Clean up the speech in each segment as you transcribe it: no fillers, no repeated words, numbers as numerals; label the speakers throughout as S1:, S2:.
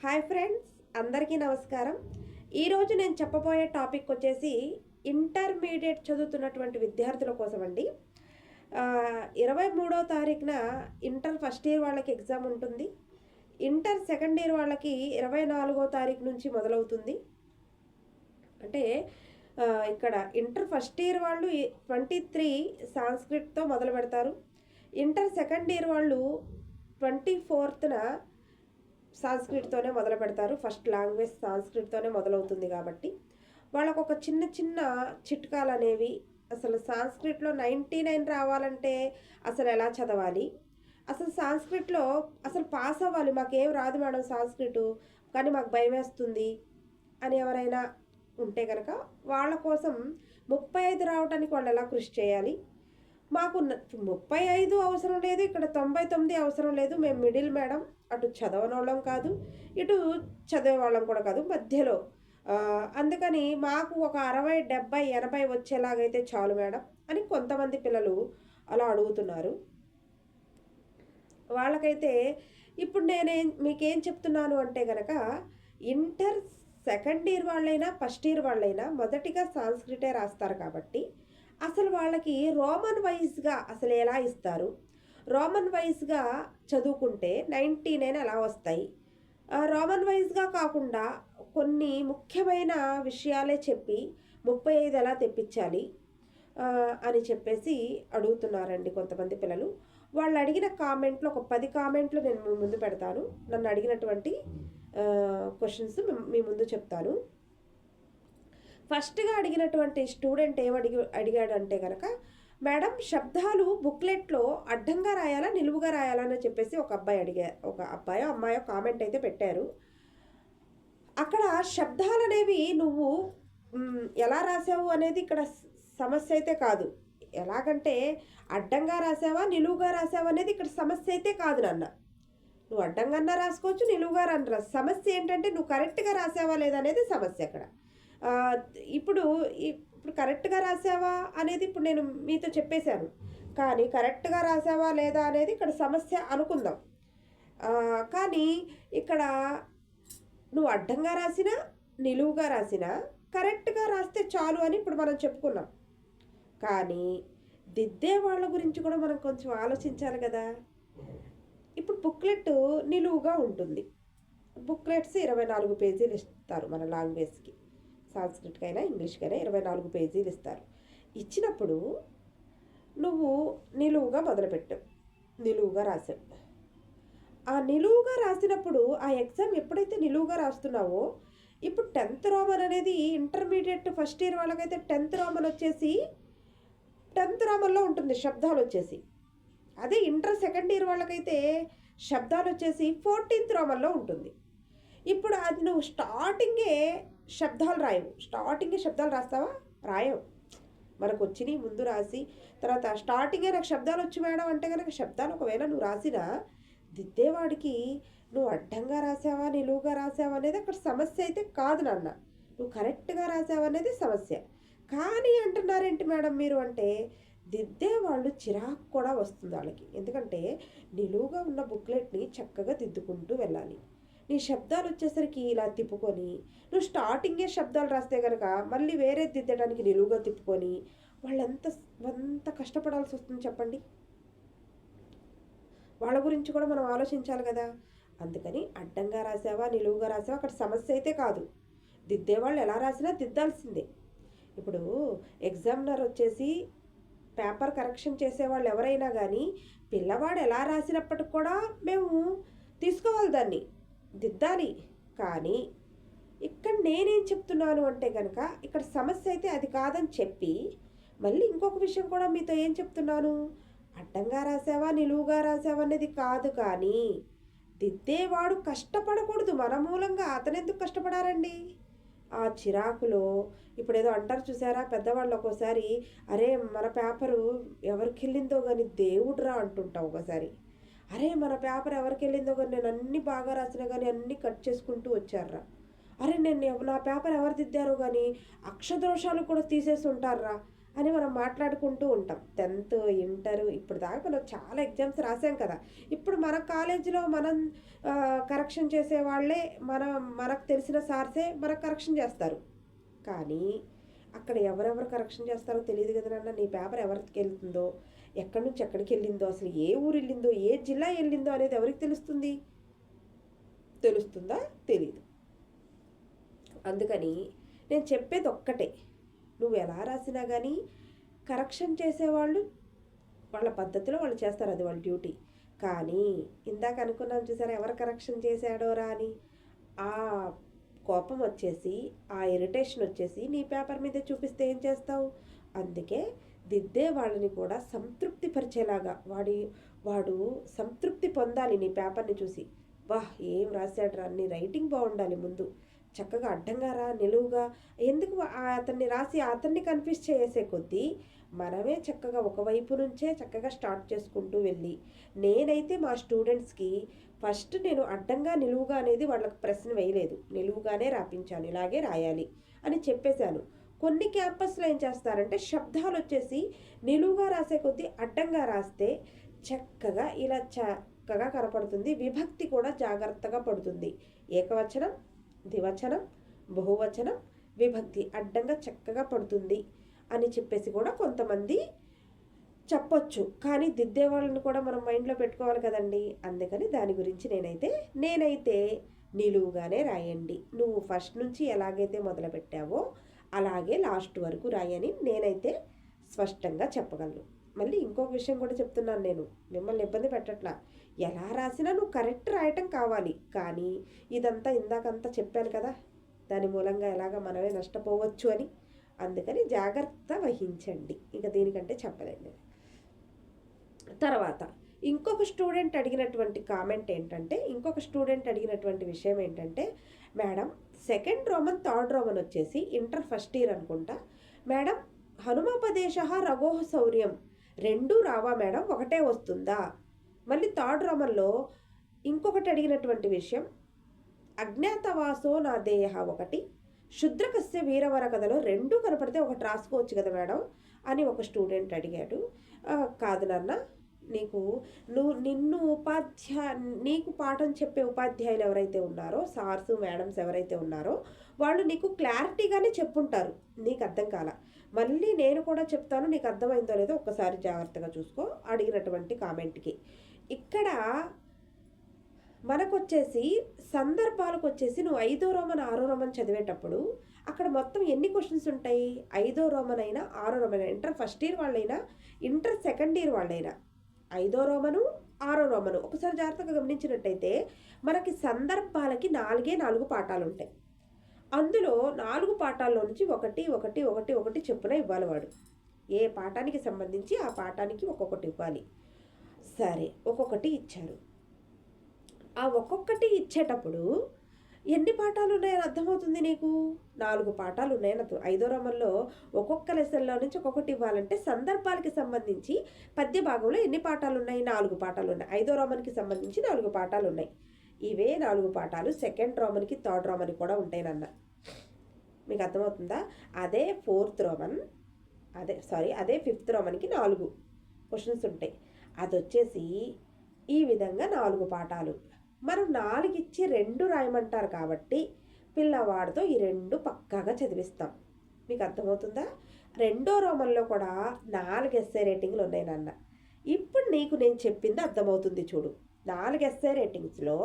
S1: Hi friends, అందరికీ నమస్కారం. ఈరోజు నేను చెప్పబోయే టాపిక్ వచ్చేసి ఇంటర్మీడియట్ చదువుతున్నటువంటి విద్యార్థుల కోసం అండి. 23వ తారీఖున ఇంటర్ ఫస్ట్ ఇయర్ వాళ్ళకి ఎగ్జామ్ ఉంటుంది. ఇంటర్ సెకండ్ ఇయర్ వాళ్ళకి 24వ తారీఖు నుంచి మొదలవుతుంది. అంటే ఇక్కడ ఇంటర్ ఫస్ట్ ఇయర్ వాళ్ళు 23 సాంస్క్రిట్తో మొదలు పెడతారు. ఇంటర్ సెకండ్ ఇయర్ వాళ్ళు 24న సాంస్క్రిట్తోనే మొదలు పెడతారు. ఫస్ట్ లాంగ్వేజ్ సాంస్క్రిట్తోనే మొదలవుతుంది కాబట్టి వాళ్ళకు ఒక చిన్న చిన్న చిట్కాలు అనేవి, అసలు సాంస్క్రిట్లో 99 రావాలంటే అసలు ఎలా చదవాలి, అసలు సాంస్క్రిట్లో అసలు పాస్ అవ్వాలి, మాకేం రాదు మేడం సాంస్క్రిట్ కానీ మాకు భయం వేస్తుంది అని ఎవరైనా ఉంటే కనుక వాళ్ళ కోసం 35 రావడానికి వాళ్ళు ఎలా కృషి చేయాలి. మాకు 35 అవసరం లేదు, ఇక్కడ 99 అవసరం లేదు, మేము మిడిల్ మేడం, అటు చదవనోళ్ళం కాదు, ఇటు చదివే వాళ్ళం కూడా కాదు, మధ్యలో. అందుకని మాకు ఒక 60, 70, 80 వచ్చేలాగైతే చాలు మేడం అని కొంతమంది పిల్లలు అలా అడుగుతున్నారు. వాళ్ళకైతే ఇప్పుడు మీకేం చెప్తున్నాను అంటే కనుక, ఇంటర్ సెకండ్ ఇయర్ వాళ్ళైనా ఫస్ట్ ఇయర్ వాళ్ళైనా మొదటిగా సాంస్క్రిటే రాస్తారు కాబట్టి అసలు వాళ్ళకి రోమన్ వైజ్గా అసలు ఎలా ఇస్తారు, రోమన్ వైజ్గా చదువుకుంటే 99 ఎలా వస్తాయి, రోమన్ వైజ్గా కాకుండా కొన్ని ముఖ్యమైన విషయాలే చెప్పి 35 ఎలా తెప్పించాలి అని చెప్పేసి అడుగుతున్నారండి కొంతమంది పిల్లలు. వాళ్ళు అడిగిన కామెంట్లు ఒక 10 కామెంట్లు నేను మీ ముందు పెడతాను. నన్ను అడిగినటువంటి క్వశ్చన్స్ మీ ముందు చెప్తాను. ఫస్ట్గా అడిగినటువంటి స్టూడెంట్ అడిగాడంటే కనుక, మేడం శబ్దాలు బుక్లెట్లో అడ్డంగా రాయాలా నిలువుగా రాయాలా అని చెప్పేసి ఒక అబ్బాయో అమ్మాయో కామెంట్ అయితే పెట్టారు. అక్కడ శబ్దాలు అనేవి నువ్వు ఎలా రాసావు అనేది ఇక్కడ సమస్య అయితే కాదు. ఎలాగంటే అడ్డంగా రాసావా నిలువుగా రాసావా అనేది ఇక్కడ సమస్య అయితే కాదు నాన్న. నువ్వు అడ్డంగా రాసుకోవచ్చు, నిలువుగా రా. సమస్య ఏంటంటే నువ్వు కరెక్ట్గా రాసావా లేదా అనేది సమస్య అక్కడ. ఇప్పుడు కరెక్ట్గా రాసావా అనేది ఇప్పుడు నేను మీతో చెప్పేశాను, కానీ కరెక్ట్గా రాసావా లేదా అనేది ఇక్కడ సమస్య అనుకుందాం. కానీ ఇక్కడ నువ్వు అడ్డంగా రాసినా నిలువుగా రాసినా కరెక్ట్గా రాస్తే చాలు అని ఇప్పుడు మనం చెప్పుకున్నాం. కానీ దిద్దే వాళ్ళ గురించి కూడా మనం కొంచెం ఆలోచించాలి కదా. ఇప్పుడు బుక్లెట్ నిలువుగా ఉంటుంది. బుక్లెట్స్ 24 పేజీలు ఇస్తారు మన లాంగ్వేజ్కి, సాంస్క్రిట్కైనా ఇంగ్లీష్కైనా 24 పేజీలు ఇస్తారు. ఇచ్చినప్పుడు నువ్వు నిలువుగా మొదలుపెట్టావు, నిలువుగా రాసావు. ఆ నిలువుగా రాసినప్పుడు ఆ ఎగ్జామ్ ఎప్పుడైతే నిలువుగా రాస్తున్నావో, ఇప్పుడు 10th రోమన్ అనేది ఇంటర్మీడియట్ ఫస్ట్ ఇయర్ వాళ్ళకైతే 10th రోమన్ వచ్చేసి 10th రోమన్లో ఉంటుంది శబ్దాలు వచ్చేసి. అదే ఇంటర్ సెకండ్ ఇయర్ వాళ్ళకైతే శబ్దాలు వచ్చేసి 14th రోమన్లో ఉంటుంది. ఇప్పుడు అది నువ్వు స్టార్టింగే శబ్దాలు రాయవు, స్టార్టింగే శబ్దాలు రాస్తావా? రాయవు. మనకు వచ్చినాయి ముందు రాసి తర్వాత స్టార్టింగే నాకు శబ్దాలు వచ్చి మేడం అంటే కనుక శబ్దాలు ఒకవేళ నువ్వు రాసినా దిద్దేవాడికి నువ్వు అడ్డంగా రాసావా నిలువుగా రాసావా అనేది అక్కడ సమస్య అయితే కాదు నాన్న. నువ్వు కరెక్ట్గా రాసావా అనేది సమస్య. కానీ అంటున్నారేంటి మేడం మీరు అంటే, దిద్దేవాళ్ళు చిరాకు కూడా వస్తుంది వాళ్ళకి. ఎందుకంటే నిలువుగా ఉన్న బుక్లెట్ని చక్కగా దిద్దుకుంటూ వెళ్ళాలి. నీ శబ్దాలు వచ్చేసరికి ఇలా తిప్పుకొని, నువ్వు స్టార్టింగే శబ్దాలు రాస్తే కనుక మళ్ళీ వేరే దిద్దడానికి నిలువుగా తిప్పుకొని వాళ్ళు ఎంత కష్టపడాల్సి వస్తుంది చెప్పండి. వాళ్ళ గురించి కూడా మనం ఆలోచించాలి కదా. అందుకని అడ్డంగా రాసావా నిలువుగా రాసావా అక్కడ సమస్య అయితే కాదు. దిద్దేవాళ్ళు ఎలా రాసినా దిద్దాల్సిందే. ఇప్పుడు ఎగ్జామినర్ వచ్చేసి పేపర్ కరెక్షన్ చేసేవాళ్ళు ఎవరైనా కానీ పిల్లవాడు ఎలా రాసినప్పటికి కూడా మేము తీసుకోవాలి, దాన్ని దిద్దాలి. కానీ ఇక్కడ నేనేం చెప్తున్నాను అంటే కనుక, ఇక్కడ సమస్య అయితే అది కాదని చెప్పి మళ్ళీ ఇంకొక విషయం కూడా మీతో ఏం చెప్తున్నాను, అడ్డంగా రాసావా నిలువుగా రాసావా అనేది కాదు, కానీ దిద్దేవాడు కష్టపడకూడదు. మన మూలంగా అతను ఎందుకు కష్టపడాలండి? ఆ చిరాకులో ఇప్పుడు ఏదో అంటారు చూసారా పెద్దవాళ్ళు, ఒక్కోసారి అరే మన పేపరు ఎవరికి వెళ్ళిందో కానీ దేవుడురా అంటుంటావు. ఒకసారి అరే మన పేపర్ ఎవరికి వెళ్ళిందో కానీ నేను అన్నీ బాగా రాసినా కానీ అన్నీ కట్ చేసుకుంటూ వచ్చారా, అరే నా పేపర్ ఎవరు దిద్దారో కానీ అక్షదోషాలు కూడా తీసేసి ఉంటారా అని మనం మాట్లాడుకుంటూ ఉంటాం. 10th, ఇంటర్ ఇప్పుడు దాకా మనం చాలా ఎగ్జామ్స్ రాసాం కదా. ఇప్పుడు మన కాలేజీలో మనం కరెక్షన్ చేసే వాళ్ళే మనకు తెలిసిన సార్సే మనకు కరెక్షన్ చేస్తారు. కానీ అక్కడ ఎవరెవరు కరెక్షన్ చేస్తారో తెలియదు కదా నాన్న. నీ పేపర్ ఎవరికి వెళ్తుందో, ఎక్కడి నుంచి ఎక్కడికి వెళ్ళిందో, అసలు ఏ ఊరు వెళ్ళిందో, ఏ జిల్లా వెళ్ళిందో అనేది ఎవరికి తెలుస్తుంది? తెలుస్తుందా? తెలీదు. అందుకని నేను చెప్పేది ఒక్కటే, నువ్వు ఎలా రాసినా కానీ కరెక్షన్ చేసేవాళ్ళు వాళ్ళ పద్ధతిలో వాళ్ళు చేస్తారు, అది వాళ్ళ డ్యూటీ. కానీ ఇందాక అనుకున్నాం చూసారా, ఎవరు కరెక్షన్ చేశాడోరా అని, ఆ కోపం వచ్చేసి, ఆ ఇరిటేషన్ వచ్చేసి నీ పేపర్ మీద చూపిస్తే ఏం చేస్తావు? అందుకే దిద్దే వాళ్ళని కూడా సంతృప్తి పరిచేలాగా వాడు సంతృప్తి పొందాలి నీ పేపర్ని చూసి. వాహ్, ఏం రాశాడు రా, నీ రైటింగ్ బాగుండాలి ముందు, చక్కగా అడ్డంగా రా, నిలువుగా. ఎందుకు అతన్ని రాసి అతన్ని కన్ఫ్యూజ్ చేసే కొద్దీ మనమే చక్కగా ఒకవైపు నుంచే చక్కగా స్టార్ట్ చేసుకుంటూ వెళ్ళి, నేనైతే మా స్టూడెంట్స్కి ఫస్ట్ నేను అడ్డంగా నిలువుగా అనేది వాళ్ళకి ప్రశ్న వేయలేదు, నిలువుగానే రాపించాను, ఇలాగే రాయాలి అని చెప్పేశాను. కొన్ని క్యాంపస్లో ఏం చేస్తారంటే శబ్దాలు వచ్చేసి నిలువుగా రాసే కొద్దీ అడ్డంగా రాస్తే చక్కగా ఇలా చక్కగా కనపడుతుంది, విభక్తి కూడా జాగ్రత్తగా పడుతుంది. ఏకవచనం, ద్వివచనం, బహువచనం, విభక్తి అడ్డంగా చక్కగా పడుతుంది అని చెప్పేసి కూడా కొంతమంది చెప్పొచ్చు. కానీ దిద్దే వాళ్ళని కూడా మనం మైండ్లో పెట్టుకోవాలి కదండి. అందుకని దాని గురించి నేనైతే నిలువుగానే రాయండి, నువ్వు ఫస్ట్ నుంచి ఎలాగైతే మొదలుపెట్టావో అలాగే లాస్ట్ వరకు రాయని నేనైతే స్పష్టంగా చెప్పగలను. మళ్ళీ ఇంకొక విషయం కూడా చెప్తున్నాను, నేను మిమ్మల్ని ఇబ్బంది పెట్టట్లా. ఎలా రాసినా నువ్వు కరెక్ట్ రాయటం కావాలి. కానీ ఇదంతా ఇందాకంతా చెప్పాను కదా, దాని మూలంగా ఎలాగ మనమే నష్టపోవచ్చు అని. అందుకని జాగ్రత్త వహించండి, ఇక దీనికంటే చెప్పలేండి. తర్వాత ఇంకొక స్టూడెంట్ అడిగినటువంటి విషయం ఏంటంటే, madam second Roman third Roman వచ్చేసి ఇంటర్ ఫస్ట్ ఇయర్ అనుకుంటా మేడం, హనుమోపదేశ రఘోః శౌర్యం రెండూ రావా మేడం, ఒకటే వస్తుందా? మళ్ళీ థర్డ్ రోమన్లో ఇంకొకటి అడిగినటువంటి విషయం, అజ్ఞాతవాసో నా దేహ ఒకటి, శుద్రకస్య వీరవర కథలో రెండూ కనపడితే ఒకటి రాసుకోవచ్చు కదా మేడం అని ఒక స్టూడెంట్ అడిగాడు. కాదు నాన్న, నీకు పాఠం చెప్పే ఉపాధ్యాయులు ఎవరైతే ఉన్నారో, సార్సు మేడమ్స్ ఎవరైతే ఉన్నారో వాళ్ళు నీకు క్లారిటీగానే చెప్పుంటారు, నీకు అర్థం కాల. మళ్ళీ నేను కూడా చెప్తాను, నీకు అర్థమైందో లేదో ఒక్కసారి జాగ్రత్తగా చూసుకో అడిగినటువంటి కామెంట్కి. ఇక్కడ మనకొచ్చేసి సందర్భాలకు వచ్చేసి నువ్వు 5వ రోమన్ 6వ రోమన్ చదివేటప్పుడు అక్కడ మొత్తం ఎన్ని క్వశ్చన్స్ ఉంటాయి? 5వ రోమన్ అయినా 6వ రోమన్ అయినా, ఇంటర్ ఫస్ట్ ఇయర్ వాళ్ళైనా ఇంటర్ సెకండ్ ఇయర్ వాళ్ళైనా 5వ రోమను 6వ రోమను ఒకసారి జాగ్రత్తగా గమనించినట్టయితే మనకి సందర్భాలకి 4 పాఠాలు ఉంటాయి. అందులో 4 పాఠాల్లో నుంచి ఒకటి చెప్పున ఇవ్వాలి వాడు. ఏ పాఠానికి సంబంధించి ఆ పాఠానికి ఒక్కొక్కటి ఇవ్వాలి. సరే, ఒక్కొక్కటి ఇచ్చారు. ఆ ఒక్కొక్కటి ఇచ్చేటప్పుడు ఎన్ని పాఠాలు ఉన్నాయని అర్థమవుతుంది నీకు? 4 పాఠాలు ఉన్నాయని అర్థం. 5వ రోమన్లో ఒక్కొక్క లెసన్లో నుంచి ఒక్కొక్కటి ఇవ్వాలంటే సందర్భాలకి సంబంధించి పద్య భాగంలో ఎన్ని పాఠాలు ఉన్నాయి? 4 పాఠాలు ఉన్నాయి. 5వ రోమన్కి సంబంధించి 4 పాఠాలు ఉన్నాయి. ఇవే 4 పాఠాలు సెకండ్ రోమన్కి థర్డ్ రోమన్కి కూడా ఉంటాయి నాన్న. మీకు అర్థమవుతుందా? అదే ఫిఫ్త్ రోమన్కి 4 క్వశ్చన్స్ ఉంటాయి. అది వచ్చేసి ఈ విధంగా 4 పాఠాలు. మనం 4 ఇచ్చి 2 రాయమంటారు కాబట్టి పిల్లవాడితో ఈ 2 పక్కాగా చదివిస్తాం. మీకు అర్థమవుతుందా? 2వ రోమన్లో కూడా 4 ఎస్సే రేటింగ్లు ఉన్నాయి నాన్న. ఇప్పుడు నీకు నేను చెప్పింది అర్థమవుతుంది చూడు. 4 ఎస్సే రేటింగ్స్లో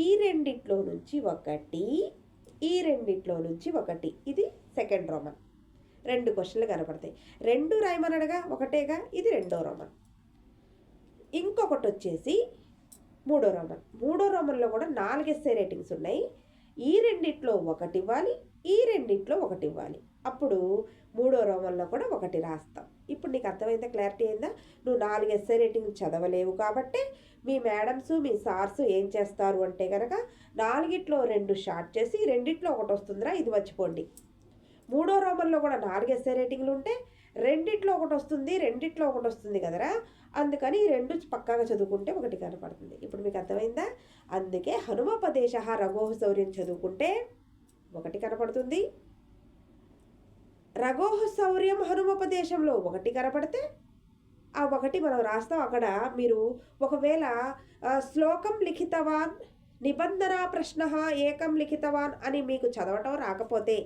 S1: ఈ రెండిట్లో నుంచి ఒకటి, ఈ రెండిట్లో నుంచి ఒకటి, ఇది సెకండ్ రోమన్. 2 క్వశ్చన్లు కనపడతాయి. 2 రాయమనడగా ఒకటేగా, ఇది 2వ రోమన్. ఇంకొకటి వచ్చేసి 3వ రోమన్. 3వ రోమన్లో కూడా 4 ఎస్సే రేటింగ్స్ ఉన్నాయి. ఈ రెండిట్లో ఒకటి ఇవ్వాలి, ఈ రెండిట్లో ఒకటి ఇవ్వాలి. అప్పుడు 3వ రోమన్లో కూడా ఒకటి రాస్తాం. ఇప్పుడు నీకు అర్థమైందా? క్లారిటీ అయిందా? నువ్వు 4 ఎస్సే రేటింగ్ చదవలేవు కాబట్టి మీ మేడమ్స్ మీ సార్స్ ఏం చేస్తారు అంటే కనుక 4ట్లో 2 షార్ట్ చేసి రెండిట్లో ఒకటి వస్తుందిరా, ఇది మర్చిపోండి. 3వ రోమన్లో కూడా 4 ఎస్సే రేటింగ్లు ఉంటే రెండిట్లో ఒకటి వస్తుంది కదరా, అందుకని ఈ 2 పక్కాగా చదువుకుంటే ఒకటి కనపడుతుంది. ఇప్పుడు మీకు అర్థమైందా? అందుకే హనుమోపదేశ రఘోః శౌర్యం చదువుకుంటే ఒకటి కనపడుతుంది, రఘోహ శౌర్యం హనుమపదేశంలో ఒకటి కనపడితే ఆ ఒకటి మనం రాస్తాం. అక్కడ మీరు ఒకవేళ శ్లోకం లిఖితవాన్ నిబంధన ప్రశ్న ఏకం లిఖితవాన్ అని మీకు చదవటం రాకపోతే,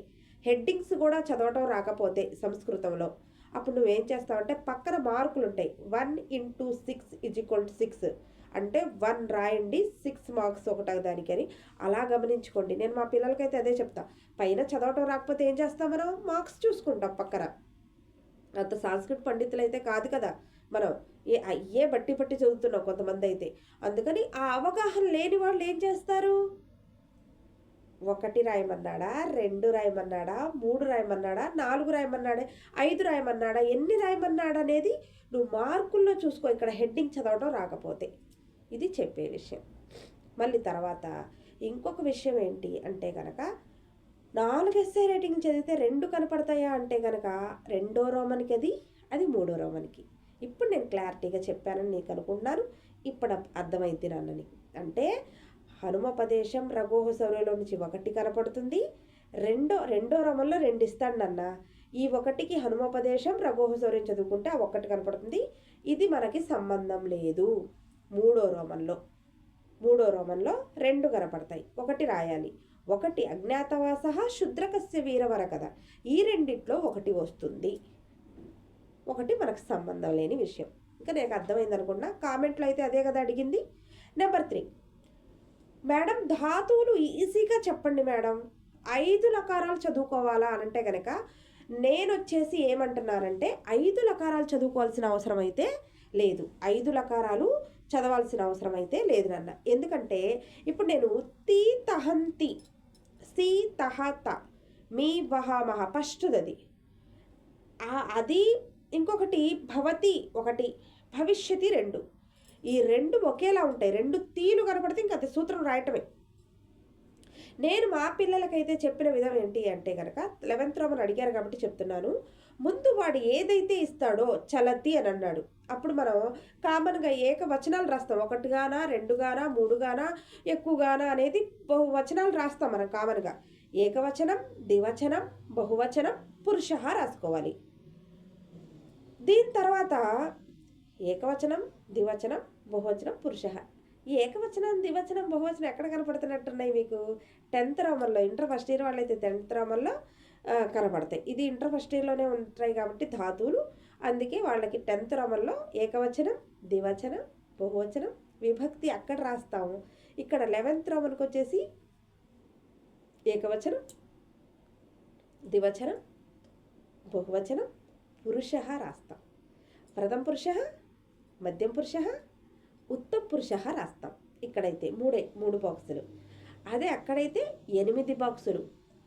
S1: హెడ్డింగ్స్ కూడా చదవటం రాకపోతే సంస్కృతంలో, అప్పుడు నువ్వేం చేస్తావంటే పక్కన మార్కులు ఉంటాయి. 1 × 6 = 6 అంటే 1 రాయండి, 6 మార్క్స్ ఒకట దానికి అని అలా గమనించుకోండి. నేను మా పిల్లలకైతే అదే చెప్తా. పైన చదవటం రాకపోతే ఏం చేస్తాం, మనం మార్క్స్ చూసుకుంటాం పక్కన. అంత సంస్కృత పండితులు అయితే కాదు కదా మనం, అయ్యే బట్టి చదువుతున్నాం కొంతమంది అయితే. అందుకని ఆ అవగాహన లేని వాళ్ళు ఏం చేస్తారు, 1 రాయమన్నాడా, 2 రాయమన్నాడా, 3 రాయమన్నాడా, 4 రాయమన్నాడా, 5 రాయమన్నాడా, ఎన్ని రాయమన్నాడా అనేది నువ్వు మార్కుల్లో చూసుకో, ఇక్కడ హెడ్డింగ్ చదవడం రాకపోతే. ఇది చెప్పే విషయం. మళ్ళీ తర్వాత ఇంకొక విషయం ఏంటి అంటే కనుక, 4 ఎస్సే రైటింగ్ చదివితే 2 కనపడతాయా అంటే కనుక, 2వ రోమన్కి అది 3వ రోమన్కి. ఇప్పుడు నేను క్లారిటీగా చెప్పానని నీకు అనుకుంటున్నాను. ఇప్పుడు అర్థమైంది నాన్నని. అంటే హనుమపదేశం రఘోహ శౌర్యంలో నుంచి 1 కనపడుతుంది. రెండో రోమంలో 2 ఇస్తాడు నాన్న. ఈ 1కి హనుమపదేశం రఘోహ శౌర్యం చదువుకుంటే ఆ 1 కనపడుతుంది. ఇది మనకి సంబంధం లేదు. 3వ రోమంలో 2 కనపడతాయి, 1 రాయాలి. 1 అజ్ఞాతవాస శుద్రకస్య వీరవర కదా, ఈ రెండిట్లో 1 వస్తుంది. 1 మనకు సంబంధం లేని విషయం. ఇంకా నాకు అర్థమైంది అనుకున్నా. కామెంట్లో అయితే అదే కదా అడిగింది. నెంబర్ 3, మేడం ధాతువులు ఈజీగా చెప్పండి మేడం, 5 లకారాలు చదువుకోవాలా అనంటే కనుక, నేను వచ్చేసి ఏమంటున్నానంటే 5 లకారాలు చదువుకోవాల్సిన అవసరం అయితే లేదు. 5 లకారాలు చదవాల్సిన అవసరం అయితే లేదు నాన్న. ఎందుకంటే ఇప్పుడు నేను తీ తహంతి, సి తహత, మీ వహామహ ఫస్ట్ది అది, ఇంకొకటి భవతి 1, భవిష్యతి 2. ఈ 2 ఒకేలా ఉంటాయి. 2 తీలు కనపడితే ఇంకా అది సూత్రం రాయటమే. నేను మా పిల్లలకైతే చెప్పిన విధం ఏంటి అంటే కనుక, 11th రోమన్ అడిగారు కాబట్టి చెప్తున్నాను. ముందు వాడు ఏదైతే ఇస్తాడో చలతి అని అన్నాడు, అప్పుడు మనం కామన్గా ఏకవచనాలు రాస్తాం. 1 గానా 2 గానా 3 గానా ఎక్కువగానా అనేది బహువచనాలు రాస్తాం మనం కామన్గా. ఏకవచనం, ద్వివచనం, బహువచనం, పురుష రాసుకోవాలి. దీని తర్వాత ఏకవచనం, ద్వివచనం, బహువచనం, పురుష. ఈ ఏకవచనం, ద్వివచనం, బహువచనం ఎక్కడ కనపడుతున్నట్టున్నాయి మీకు? 10th రోమన్లో. ఇంటర్ ఫస్ట్ ఇయర్ వాళ్ళైతే 10th రోమన్లో కనపడతాయి. ఇది ఇంటర్ ఫస్ట్ ఇయర్లోనే ఉంటాయి కాబట్టి ధాతువులు, అందుకే వాళ్ళకి 10th రోమన్లో ఏకవచనం, ద్వివచనం, బహువచనం, విభక్తి అక్కడ రాస్తాము. ఇక్కడ 11th రోమన్కి వచ్చేసి ఏకవచనం, ద్వివచనం, బహువచనం, పురుష రాస్తాం. ప్రథమ పురుష, మధ్యం పురుష, ఉత్తమ పురుష రాస్తాం. ఇక్కడైతే 3 బాక్సులు. అదే అక్కడైతే 8 బాక్సులు.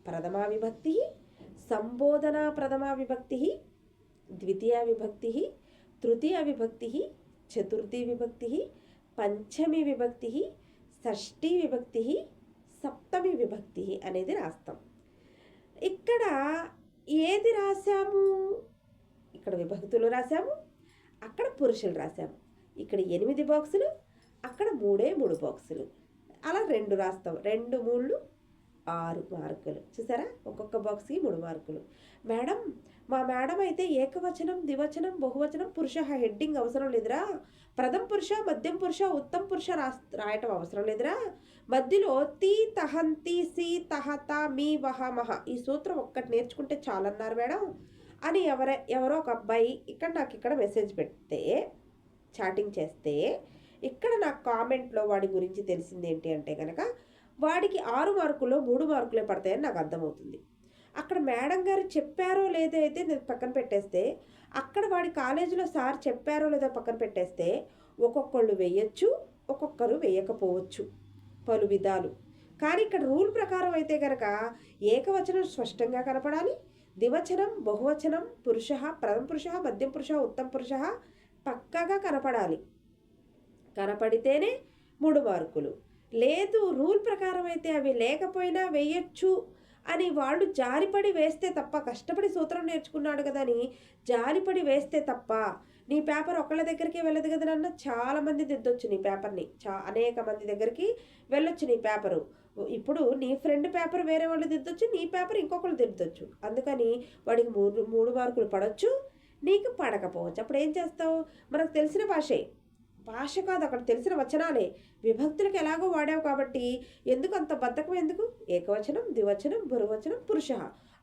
S1: ప్రథమా విభక్తి, సంబోధన ప్రథమా విభక్తి, ద్వితీయ విభక్తి, తృతీయ విభక్తి, చతుర్థి విభక్తి, పంచమి విభక్తి, షష్ఠీ విభక్తి, సప్తమి విభక్తి అనేది రాస్తాం. ఇక్కడ ఏది రాసాము? ఇక్కడ విభక్తులు రాసాము, అక్కడ పురుషులు రాసాము. ఇక్కడ 8 బాక్సులు, అక్కడ 3 బాక్సులు. అలా 2 రాస్తాం. 2 3 6 మార్కులు. చూసారా, ఒక్కొక్క బాక్స్కి 3 మార్కులు. మేడం, మా మేడం అయితే ఏకవచనం, ద్వివచనం, బహువచనం, పురుష హెడ్డింగ్ అవసరం లేదురా, ప్రథమ పురుష, మధ్యం పురుష, ఉత్తమ పురుష రాయటం అవసరం లేదురా, మధ్యలో తీ తహంతి, సి తహత, మీ వహామహ ఈ సూత్రం ఒక్కటి నేర్చుకుంటే చాలన్నారు మేడం అని ఎవరో ఒక అబ్బాయి నాకు మెసేజ్ పెడితే, చాటింగ్ చేస్తే, ఇక్కడ నాకు కామెంట్లో వాడి గురించి తెలిసింది ఏంటి అంటే కనుక, వాడికి 6 మార్కుల్లో 3 మార్కులే పడతాయని నాకు అర్థమవుతుంది. అక్కడ మేడం గారు చెప్పారో లేదో అయితే నేను పక్కన పెట్టేస్తే, అక్కడ వాడి కాలేజీలో సార్ చెప్పారో లేదో పక్కన పెట్టేస్తే, ఒక్కొక్కళ్ళు వేయచ్చు, ఒక్కొక్కరు వేయకపోవచ్చు, పలు విధాలు. కానీ ఇక్కడ రూల్ ప్రకారం అయితే కనుక ఏకవచనం స్పష్టంగా కనపడాలి, ద్వివచనం, బహువచనం, పురుష, ప్రథమ పురుష, మధ్యం పురుష, ఉత్తమ పురుష పక్కాగా కనపడాలి. కనపడితేనే 3 మార్కులు. లేదు, రూల్ ప్రకారం అయితే అవి లేకపోయినా వేయచ్చు అని వాళ్ళు జారిపడి వేస్తే తప్ప, కష్టపడి సూత్రం నేర్చుకున్నాడు కదా అని జారిపడి వేస్తే తప్ప నీ పేపర్ ఒకళ్ళ దగ్గరికి వెళ్ళదు కదా నాన్న, చాలామంది దిద్దొచ్చు నీ పేపర్ని, అనేక మంది దగ్గరికి వెళ్ళొచ్చు నీ పేపరు. ఇప్పుడు నీ ఫ్రెండ్ పేపర్ వేరే వాళ్ళు దిద్దొచ్చు, నీ పేపర్ ఇంకొకళ్ళు దిద్దొచ్చు. అందుకని వాడికి మూడు మార్కులు పడవచ్చు, నీకు పడకపోవచ్చు. అప్పుడు ఏం చేస్తావు? మనకు తెలిసిన భాష కాదు, అక్కడ తెలిసిన వచనాలే. విభక్తులకు ఎలాగో వాడావు కాబట్టి ఎందుకు అంత బద్ధకం ఎందుకు? ఏకవచనం, ద్వివచనం, బహువచనం, పురుష,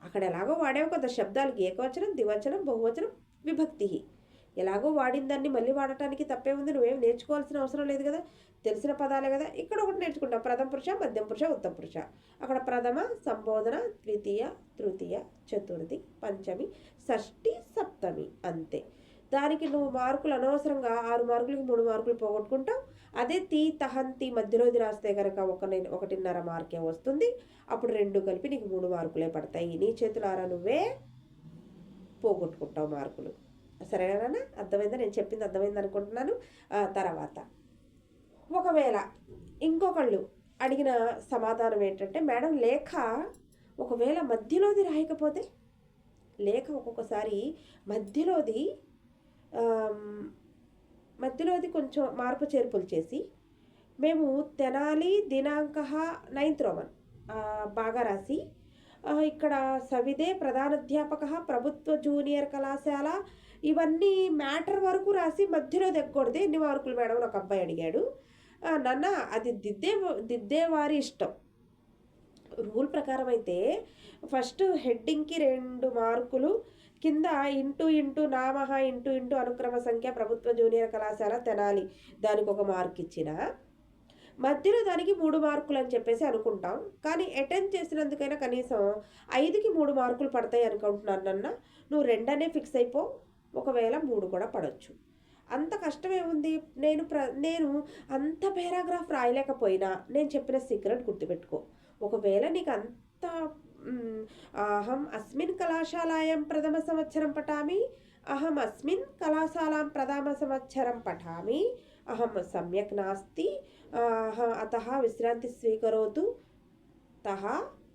S1: అక్కడ ఎలాగో వాడావు కదా శబ్దాలకి, ఏకవచనం, ద్వివచనం, బహువచనం, విభక్తి. ఎలాగో వాడిన దాన్ని మళ్ళీ వాడటానికి తప్పే ఉంది, నువ్వేం నేర్చుకోవాల్సిన అవసరం లేదు కదా, తెలిసిన పదాలే కదా. ఇక్కడ ఒకటి నేర్చుకుంటావు, ప్రథమ పురుష, మధ్యం పురుష, ఉత్తమ పురుష. అక్కడ ప్రథమ, సంబోధన, ద్వితీయ, తృతీయ, చతుర్థి, పంచమి, షష్ఠి, సప్తమి, అంతే. దానికి నువ్వు మార్కులు అనవసరంగా 6 మార్కులకి 3 మార్కులు పోగొట్టుకుంటావు. అదే తీ, తహంతి మధ్యలోది రాస్తే కనుక 1.5 మార్కే వస్తుంది. అప్పుడు 2 కలిపి నీకు 3 మార్కులే పడతాయి. నీ చేతులారా నువ్వే పోగొట్టుకుంటావు మార్కులు. సరేనా? అర్థమైందా? నేను చెప్పింది అర్థమైంది అనుకుంటున్నాను. తర్వాత ఒకవేళ ఇంకొకళ్ళు అడిగిన సమాధానం ఏంటంటే, మేడం లేఖ ఒకవేళ మధ్యలోది రాయకపోతే, లేఖ ఒక్కొక్కసారి మధ్యలోది కొంచెం మార్పు చేర్పులు చేసి మేము తెనాలి దినాంక 9th రోమన్ బాగా రాసి, ఇక్కడ సవిదే ప్రధానాధ్యాపక ప్రభుత్వ జూనియర్ కళాశాల ఇవన్నీ మ్యాటర్ వరకు రాసి మధ్యలో దిగకూడదు. ఎన్ని మార్కులు మేడం ఒక అబ్బాయి అడిగాడు. నాన్న అది దిద్దేవారి ఇష్టం. రూల్ ప్రకారం అయితే ఫస్ట్ హెడ్డింగ్కి 2 మార్కులు, కింద ఇంటూ నామహ ఇంటూ అనుక్రమ సంఖ్య ప్రభుత్వ జూనియర్ కళాశాల తెనాలి దానికి 1 మార్క్ ఇచ్చిన, మధ్యలో దానికి 3 మార్కులు అని చెప్పేసి అనుకుంటాం. కానీ అటెండ్ చేసినందుకైనా కనీసం 5కి 3 మార్కులు పడతాయి అనుకుంటున్నాను నాన్న. నువ్వు 2 అనే ఫిక్స్ అయిపో, ఒకవేళ 3 కూడా పడవచ్చు. అంత కష్టమేముంది? నేను అంత పారాగ్రాఫ్ రాయలేకపోయినా నేను చెప్పిన సీక్రెట్ గుర్తుపెట్టుకో. ఒకవేళ నీకు అంత అహం అస్మిన్ కళాశాలాయాం ప్రథమ సంవత్సరం పఠామి, అహం అస్మిన్ కళాశాలాం ప్రథమ సంవత్సరం పఠామి, అహం సమ్యక్ నాస్తి, అతః విశ్రాంతి స్వీకరోతు తహ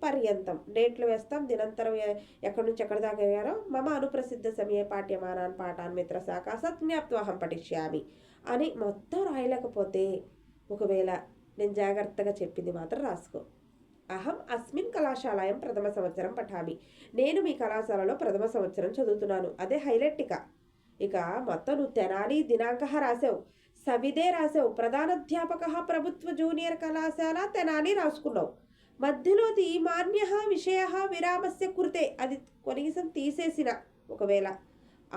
S1: పర్యంతం. డేట్లు వేస్తాం, దినంతరం ఎక్కడి నుంచి ఎక్కడి దాకా అయ్యారో. మమ అనుప్రసిద్ధ సమయ పాఠ్యమానాన్ పాఠాన్ మిత్రశాఖ సజ్ఞాప్త్వాహం పఠిష్యామి అని మొత్తం రాయలేకపోతే, ఒకవేళ నేను జాగ్రత్తగా చెప్పింది మాత్రం రాసుకో. అహం అస్మిన్ కళాశాలాయం ప్రథమ సంవత్సరం పఠామి, నేను మీ కళాశాలలో ప్రథమ సంవత్సరం చదువుతున్నాను. అదే హైలైట్. ఇక మొత్తం నువ్వు తెనాలి దినాంక రాసావు, సవిదే రాసావు, ప్రధానాధ్యాపక ప్రభుత్వ జూనియర్ కళాశాల తెనాలి రాసుకున్నావు. మధ్యలోది మాన్య విషయ విరామస్య కృతే అది కనీసం తీసేసిన, ఒకవేళ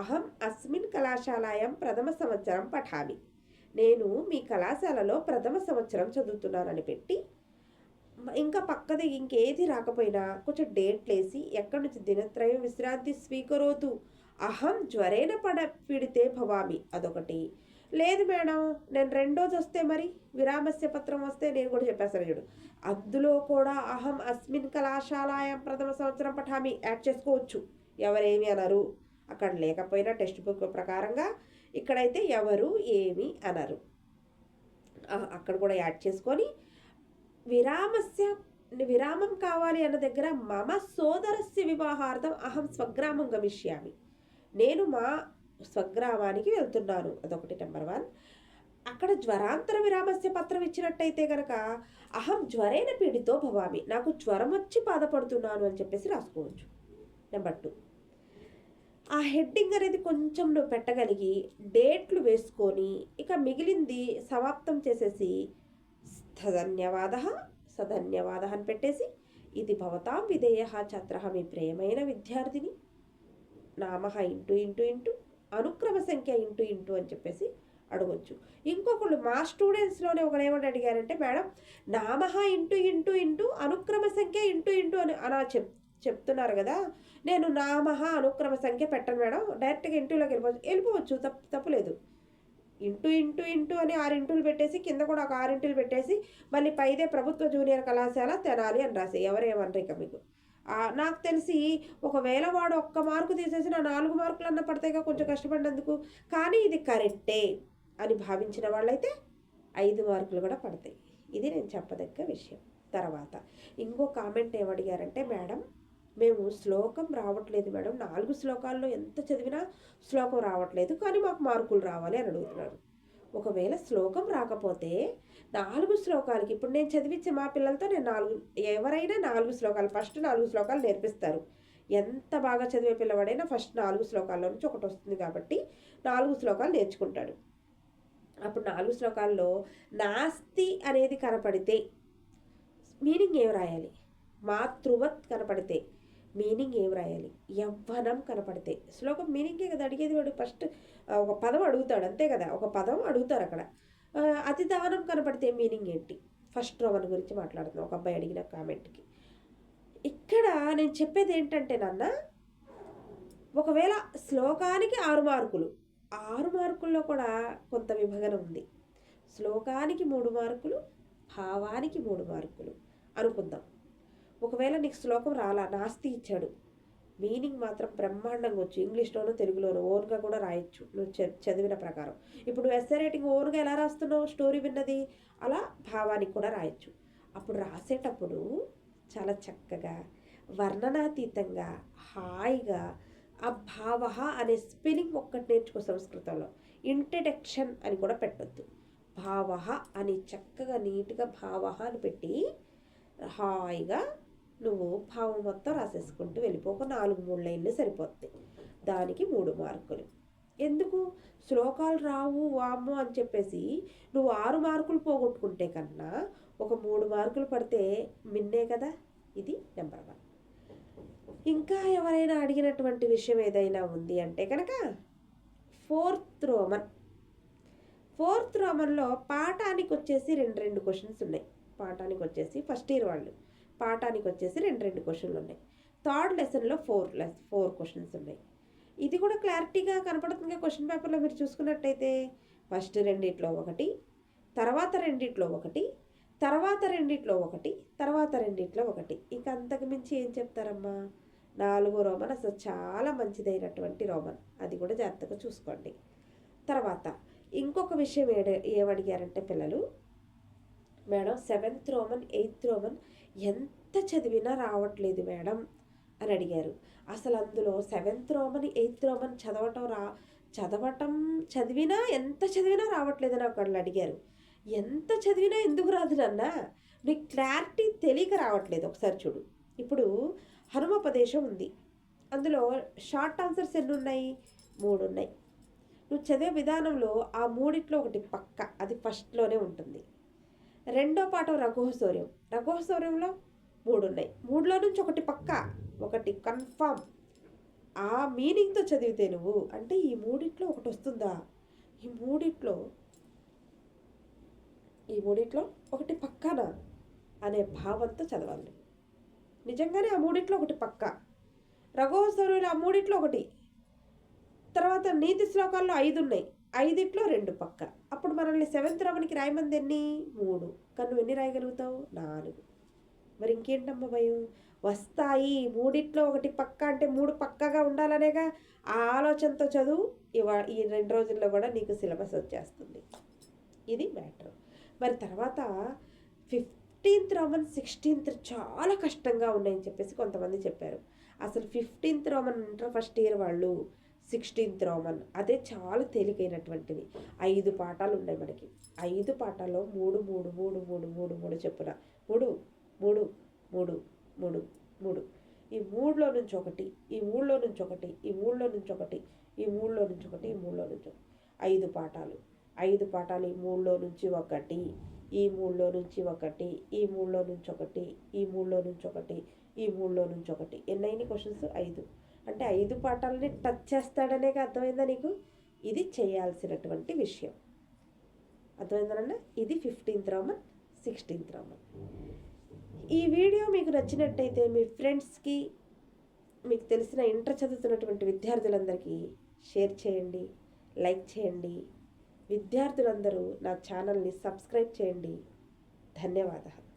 S1: అహం అస్మిన్ కళాశాలాయం ప్రథమ సంవత్సరం పఠామి, నేను మీ కళాశాలలో ప్రథమ సంవత్సరం చదువుతున్నానని పెట్టి, ఇంకా పక్కది ఇంకేది రాకపోయినా కొంచెం డేట్లేసి ఎక్కడి నుంచి దినత్రయం విశ్రాంతి స్వీకరోతు అహం జ్వరేన పీడితే భవామి అదొకటి. లేదు మేడం నేను 2వ వస్తే మరి విరామస్య పత్రం వస్తే నేను కూడా చెప్పేస్తాను చూడు, అందులో కూడా అహం అస్మిన్ కళాశాలాయం ప్రథమ సంవత్సరం పఠామి యాడ్ చేసుకోవచ్చు. ఎవరేమి అనరు, అక్కడ లేకపోయినా టెక్స్ట్ బుక్ ప్రకారంగా. ఇక్కడైతే ఎవరు ఏమి అనరు, అక్కడ కూడా యాడ్ చేసుకొని విరామం కావాలి అన్న దగ్గర మమ సోదరస్య వివాహార్థం అహం స్వగ్రామం గమిష్యామి, నేను మా స్వగ్రామానికి వెళ్తున్నాను. అదొకటి నెంబర్ 1. అక్కడ జ్వరాంతర విరామస్య పత్రం ఇచ్చినట్టయితే కనుక అహం జ్వరేన పీడితో భవామి, నాకు జ్వరం వచ్చి బాధపడుతున్నాను అని చెప్పేసి రాసుకోవచ్చు. నెంబర్ 2, ఆ హెడ్డింగ్ అనేది కొంచెం నువ్వు పెట్టగలిగి డేట్లు వేసుకొని ఇక మిగిలింది సమాప్తం చేసేసి సధన్యవాద అని పెట్టేసి, ఇది భవతాం విధేయ ఛాత్ర, మీ ప్రియమైన విద్యార్థిని నామహ ఇంటూ అనుక్రమ సంఖ్య ఇంటూ అని చెప్పేసి అడగొచ్చు. ఇంకొకళ్ళు మా స్టూడెంట్స్లోనే ఒకరు ఏమని అడిగారంటే, మేడం నామహ ఇంటూ అనుక్రమ సంఖ్య ఇంటూ అని అలా చెప్తున్నారు కదా, నేను నామహ అనుక్రమ సంఖ్య పెట్టను మేడం, డైరెక్ట్గా ఇంటూలోకి వెళ్ళిపోవచ్చు, తప్పులేదు. ఇంటూ అని 6 ఇంటూలు పెట్టేసి కింద కూడా ఒక 6 ఇంటూలు పెట్టేసి మళ్ళీ పైదే ప్రభుత్వ జూనియర్ కళాశాల తెనాలి అని రాసి ఎవరేమనరు. ఇక మీకు నాకు తెలిసి ఒకవేళ వాడు 1 మార్కు తీసేసి నా 4 మార్కులు అన్న పడతాయిగా కొంచెం కష్టపడినందుకు, కానీ ఇది కరెక్టే అని భావించిన వాళ్ళైతే 5 మార్కులు కూడా పడతాయి. ఇది నేను చెప్పదగ్గ విషయం. తర్వాత ఇంకో కామెంట్ ఏమడిగారంటే, మేడం మేము శ్లోకం రావట్లేదు మేడం, 4 శ్లోకాల్లో ఎంత చదివినా శ్లోకం రావట్లేదు, కానీ మాకు మార్కులు రావాలి అని అడుగుతున్నారు. ఒకవేళ శ్లోకం రాకపోతే 4 శ్లోకాలకి ఇప్పుడు నేను చదివించే మా పిల్లలతో నేను ఎవరైనా 4 శ్లోకాలు, ఫస్ట్ 4 శ్లోకాలు నేర్పిస్తారు. ఎంత బాగా చదివే పిల్లవాడైనా ఫస్ట్ 4 శ్లోకాల్లో నుంచి ఒకటి వస్తుంది కాబట్టి 4 శ్లోకాలు నేర్చుకుంటాడు. అప్పుడు 4 శ్లోకాల్లో నాస్తి అనేది కనపడితే మీనింగ్ ఏం రాయాలి? మాతృవత్ కనపడితే మీనింగ్ ఏం రాయాలి? యవ్వనం కనపడితే, శ్లోకం మీనింగే కదా అడిగేది వాడు. ఫస్ట్ ఒక పదం అడుగుతాడు అంతే కదా, ఒక పదం అడుగుతారు అక్కడ. అతిదానం కనపడితే మీనింగ్ ఏంటి? ఫస్ట్ రోమన్ గురించి మాట్లాడుతున్నాం ఒక అబ్బాయి అడిగిన కామెంట్కి. ఇక్కడ నేను చెప్పేది ఏంటంటే నాన్న, ఒకవేళ శ్లోకానికి 6 మార్కులు, 6 మార్కుల్లో కూడా కొంత విభజన ఉంది. శ్లోకానికి 3 మార్కులు, భావానికి 3 మార్కులు అనుకుందాం. ఒకవేళ నీకు శ్లోకం రాలా, నాస్తి ఇచ్చాడు, మీనింగ్ మాత్రం బ్రహ్మాండంగా వచ్చు, ఇంగ్లీష్లోనూ తెలుగులోనూ ఓన్గా కూడా రాయొచ్చు నువ్వు చదివిన ప్రకారం. ఇప్పుడు ఎస్ఏ రైటింగ్ ఓన్గా ఎలా రాస్తున్నావు, స్టోరీ విన్నది, అలా భావానికి కూడా రాయొచ్చు. అప్పుడు రాసేటప్పుడు చాలా చక్కగా వర్ణనాతీతంగా హాయిగా ఆ భావ అనే స్పెల్లింగ్ ఒక్కటి నేర్చుకో. సంస్కృతంలో ఇంట్రడక్షన్ అని కూడా పెట్టొద్దు, భావ అని చక్కగా నీట్గా భావ అని పెట్టి హాయిగా నువ్వు భావం మొత్తం రాసేసుకుంటూ వెళ్ళిపో. ఒక 4-3 లైన్లు సరిపోతాయి, దానికి 3 మార్కులు. ఎందుకు శ్లోకాలు రావు వాము అని చెప్పేసి నువ్వు 6 మార్కులు పోగొట్టుకుంటే కన్నా ఒక 3 మార్కులు పడితే మిన్నే కదా. ఇది నెంబర్ 1. ఇంకా ఎవరైనా అడిగినటువంటి విషయం ఏదైనా ఉంది అంటే కనుక ఫోర్త్ రోమన్లో పాఠానికి వచ్చేసి 2 క్వశ్చన్స్ ఉన్నాయి. పాఠానికి వచ్చేసి ఫస్ట్ ఇయర్ వాళ్ళు పాఠానికి వచ్చేసి 2 క్వశ్చన్లు ఉన్నాయి. థర్డ్ లెసన్లో 4 క్వశ్చన్స్ ఉన్నాయి. ఇది కూడా క్లారిటీగా కనపడుతుంది క్వశ్చన్ పేపర్లో మీరు చూసుకున్నట్టయితే. ఫస్ట్ 2 ఒకటి, తర్వాత 2 ఒకటి, తర్వాత 2 ఒకటి, తర్వాత 2 ఒకటి. ఇక అంతకు మించి ఏం చెప్తారమ్మా? 4వ రోమన్ అసలు చాలా మంచిదైనటువంటి రోమన్, అది కూడా జాగ్రత్తగా చూసుకోండి. తర్వాత ఇంకొక విషయం ఏమడిగారంటే పిల్లలు, madam 7th Roman 8th Roman ఎంత చదివినా రావట్లేదు మేడం అని అడిగారు. అసలు అందులో 7th రోమన్ 8th రోమన్ చదివినా ఎంత చదివినా రావట్లేదని ఒకళ్ళు అడిగారు. ఎంత చదివినా ఎందుకు రాదు నాన్న? నీకు క్లారిటీ తెలియక రావట్లేదు. ఒకసారి చూడు, ఇప్పుడు హనుమోపదేశం ఉంది, అందులో షార్ట్ ఆన్సర్స్ ఎన్ని ఉన్నాయి? 3 ఉన్నాయి. నువ్వు చదివే విధానంలో ఆ 3 ఒకటి పక్క, అది ఫస్ట్లోనే ఉంటుంది. రెండో పాఠం రఘుశౌర్యంలో 3 ఉన్నాయి. 3లో నుంచి ఒకటి పక్క, ఒకటి కన్ఫామ్. ఆ మీనింగ్తో చదివితే నువ్వు అంటే ఈ 3 ఒకటి వస్తుందా, ఈ మూడిట్లో ఒకటి పక్కన అనే భావంతో చదవాలి. నిజంగానే ఆ 3 ఒకటి పక్క, రఘుశౌర్యంలో ఆ 3 ఒకటి, తర్వాత నీతి శ్లోకాల్లో 5 ఉన్నాయి, 5 2 పక్క. అప్పుడు మనల్ని 7th రోమన్కి రాయమంది ఎన్ని? 3. కానీ నువ్వు ఎన్ని రాయగలుగుతావు? 4. మరి ఇంకేంటమ్మా భయం? వస్తాయి 3 ఒకటి పక్క అంటే 3 పక్కగా ఉండాలనేగా. ఆ ఆలోచనతో చదువు. ఈ 2 రోజుల్లో కూడా నీకు సిలబస్ వచ్చేస్తుంది. ఇది మ్యాటర్. మరి తర్వాత 15th రోమన్ 16th చాలా కష్టంగా ఉన్నాయని చెప్పేసి కొంతమంది చెప్పారు. అసలు 15th Roman inter first year వాళ్ళు 16th రోమన్ అదే చాలా తేలికైనటువంటిది. 5 పాఠాలు ఉన్నాయి మనకి. 5 పాఠాల్లో 3 3 3 3 3 3 చెప్పున 3 3 3 3 3 ఈ 3లో నుంచి ఒకటి, ఈ 3లో నుంచి ఒకటి, ఈ 3లో నుంచి ఒకటి, ఈ 3లో నుంచి ఒకటి, ఈ 3లో నుంచి 5 పాఠాలు. 5 పాఠాలు ఈ 3లో నుంచి ఒకటి, ఈ 3లో నుంచి ఒకటి, ఈ 3లో నుంచి ఒకటి, ఈ 3లో నుంచి ఒకటి, ఈ 3లో నుంచి ఒకటి. ఎన్నైనా క్వశ్చన్స్? 5. అంటే 5 పాఠాలని టచ్ చేస్తాడనే అర్థమైందా నీకు? ఇది చేయాల్సినటువంటి విషయం. అర్థమైందన్న? ఇది 15th రోమన్ 16th రోమన్. ఈ వీడియో మీకు నచ్చినట్టయితే మీ ఫ్రెండ్స్కి, మీకు తెలిసిన ఇంటర్ చదువుతున్నటువంటి విద్యార్థులందరికీ షేర్ చేయండి, లైక్ చేయండి. విద్యార్థులందరూ నా ఛానల్ని సబ్స్క్రైబ్ చేయండి. ధన్యవాదాలు.